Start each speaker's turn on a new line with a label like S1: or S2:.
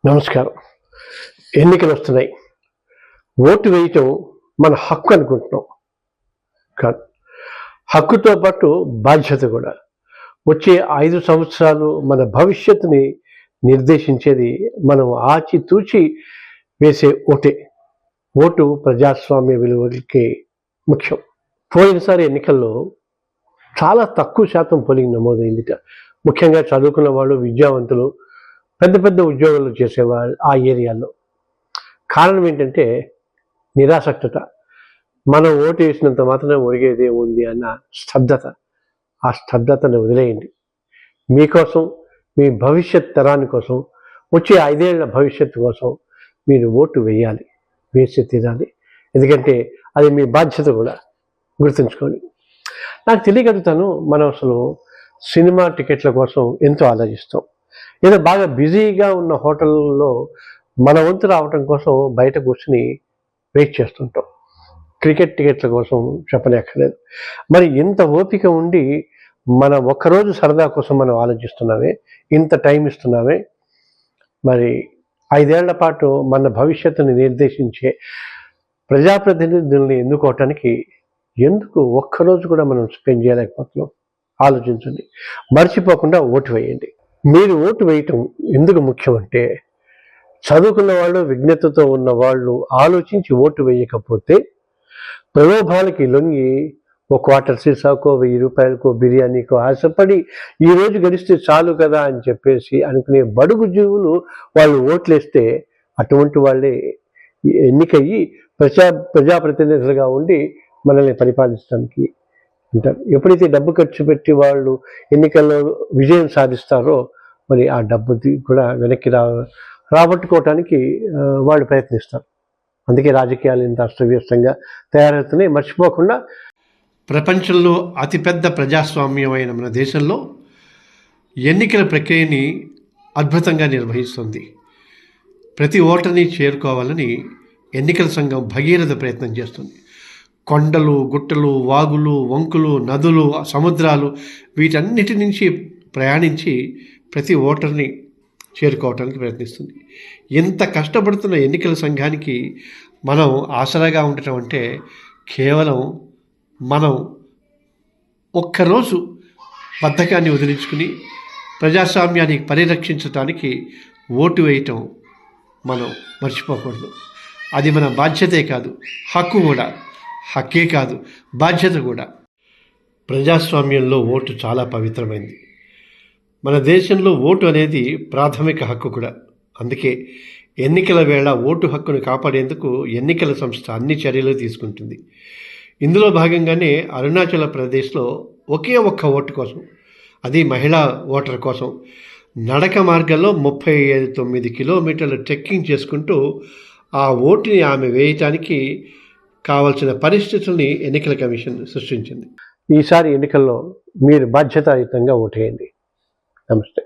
S1: నమస్కారం. ఎన్నికలు వస్తున్నాయి. ఓటు వేయటం మన హక్కు అనుకుంటున్నాం. కాదు, హక్కుతో పాటు బాధ్యత కూడా. వచ్చే 5 సంవత్సరాలు మన భవిష్యత్తుని నిర్దేశించేది మనం ఆచితూచి వేసే ఓటే. ఓటు ప్రజాస్వామ్య విలువలకి ముఖ్యం. పోయినసారి ఎన్నికల్లో చాలా తక్కువ శాతం పోలింగ్ నమోదైందిట. ముఖ్యంగా చదువుకున్న వాళ్ళు, విద్యావంతులు, పెద్ద పెద్ద ఉద్యోగాలు చేసేవాళ్ళు ఆ ఏరియాలో. కారణం ఏంటంటే నిరాసక్తత. మనం ఓటు వేసినంత మాత్రమే ఒరిగేదే ఉంది అన్న స్తబ్దత. ఆ స్తబ్దతను వదిలేయండి. మీకోసం, మీ భవిష్యత్ తరాని కోసం, వచ్చే 5 ఏళ్ల భవిష్యత్తు కోసం మీరు ఓటు వేయాలి, వేసి తీరాలి. ఎందుకంటే అది మీ బాధ్యత కూడా. గుర్తుంచుకోండి. నాకు తెలియగలుగుతాను, మనం అసలు సినిమా టికెట్ల కోసం ఎంతో ఆలోచిస్తాం. ఏదో బాగా బిజీగా ఉన్న హోటల్లో మన వంతు రావటం కోసం బయట కూర్చుని వెయిట్ చేస్తుంటాం. క్రికెట్ టికెట్ల కోసం చెప్పలేక్కర్లేదు. మరి ఇంత ఓపిక ఉండి మన ఒక్కరోజు సరదా కోసం మనం ఆలోచిస్తున్నామే, ఇంత టైం ఇస్తున్నామే. మరి 5 ఏళ్ల పాటు మన భవిష్యత్తుని నిర్దేశించే ప్రజాప్రతినిధుల్ని ఎన్నుకోవటానికి ఎందుకు ఒక్కరోజు కూడా మనం స్పెండ్ చేయలేకపోతున్నాం? ఆలోచించండి. మర్చిపోకుండా ఓటు వేయండి. మీరు ఓటు వేయటం ఎందుకు ముఖ్యమంటే, చదువుకున్న వాళ్ళు, విజ్ఞతతో ఉన్న వాళ్ళు ఆలోచించి ఓటు వేయకపోతే ప్రలోభాలకి లొంగి ఒక క్వార్టర్ సీసాకో, 1000 రూపాయలకో, బిర్యానీకో ఆశపడి ఈరోజు గడిస్తే చాలు కదా అని చెప్పేసి అనుకునే బడుగు జీవులు వాళ్ళు ఓట్లేస్తే అటువంటి వాళ్ళే ఎన్నికయ్యి ప్రజాప్రతినిధులుగా ఉండి మనల్ని పరిపాలించడానికి ఉంటారు. ఎప్పుడైతే డబ్బు ఖర్చు పెట్టి వాళ్ళు ఎన్నికల్లో విజయం సాధిస్తారో మరి ఆ డబ్బు కూడా వెనక్కి రాబట్టుకోవటానికి వాళ్ళు ప్రయత్నిస్తారు. అందుకే రాజకీయాలు ఇంత అస్తవ్యస్తంగా తయారవుతున్నాయి. మర్చిపోకుండా,
S2: ప్రపంచంలో అతిపెద్ద ప్రజాస్వామ్యమైన మన దేశంలో ఎన్నికల ప్రక్రియని అద్భుతంగా నిర్వహిస్తుంది. ప్రతి ఓటర్ని చేరుకోవాలని ఎన్నికల సంఘం భగీరథ ప్రయత్నం చేస్తుంది. కొండలు, గుట్టలు, వాగులు, వంకులు, నదులు, సముద్రాలు వీటన్నిటి నుంచి ప్రయాణించి ప్రతి ఓటర్ని చేరుకోవటానికి ప్రయత్నిస్తుంది. ఇంత కష్టపడుతున్న ఎన్నికల సంఘానికి మనం ఆసరాగా ఉండటం అంటే కేవలం మనం ఒక్కరోజు బద్ధకాన్ని వదిలించుకుని ప్రజాస్వామ్యాన్ని పరిరక్షించడానికి ఓటు వేయటం మనం మర్చిపోకూడదు. అది మన బాధ్యతే కాదు, హక్కు కూడా. హక్కే కాదు, బాధ్యత కూడా. ప్రజాస్వామ్యంలో ఓటు చాలా పవిత్రమైంది. మన దేశంలో ఓటు అనేది ప్రాథమిక హక్కు కూడా. అందుకే ఎన్నికల వేళ ఓటు హక్కును కాపాడేందుకు ఎన్నికల సంస్థ అన్ని చర్యలు తీసుకుంటుంది. ఇందులో భాగంగానే అరుణాచల్ ప్రదేశ్లో ఒకే ఒక్క ఓటు కోసం, అది మహిళా ఓటర్ కోసం, నడక మార్గంలో 39 కిలోమీటర్లు ట్రెక్కింగ్ చేసుకుంటూ ఆ ఓటుని ఆమె వేయటానికి కావలసిన పరిస్థితుల్ని ఎన్నికల కమిషన్ సృష్టించింది.
S1: ఈసారి ఎన్నికల్లో మీరు బాధ్యతాయుతంగా ఓటేయండి. నమస్తే.